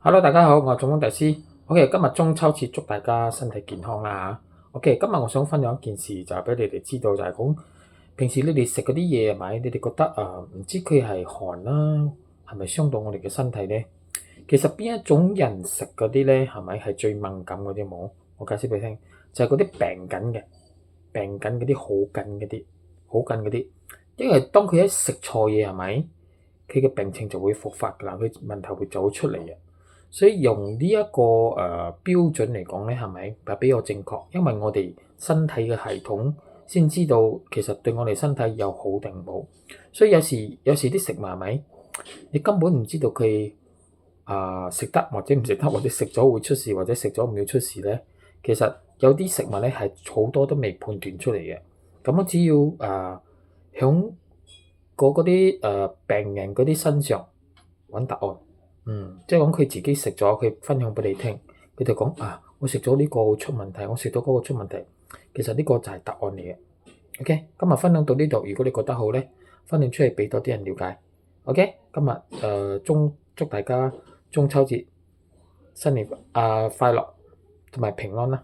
Hello，大家好，我係中風大師。OK，今日中秋節，祝大家身體健康啦嚇。OK，今日我想分享一件事，就係俾你哋知道，就係講平時你哋食嗰啲嘢係咪？你哋覺得唔知佢係寒啦，係咪傷到我哋嘅身體咧？其實邊一種人食嗰啲咧，係咪係最敏感嗰啲冇？我解釋俾你聽，就係嗰啲病緊嘅，病緊嗰啲好緊嗰啲，好緊嗰啲。因為當佢一食錯嘢係咪，佢嘅病情就會復發㗎啦，佢問題會走出嚟嘅。所以用呢一個標準嚟講咧，係咪係比較正確？因為我哋身體嘅系統先知道其實對我哋身體有好定唔好。所以有時啲食物係咪你根本唔知道佢食得或者唔食得，或者食咗會出事，或者食咗唔會出事咧。其實有啲食物咧係好多都未判斷出嚟嘅。咁我只要響嗰啲病人嗰啲身上揾答案。即係講佢自己食咗，佢分享俾你聽，佢就講我食咗呢個出問題，我食咗嗰個出問題。其實呢個就係答案嚟嘅。OK，今日分享到呢度，如果你覺得好咧，分享出嚟俾多啲人了解。OK，今日祝大家中秋節新年快樂同埋平安啦！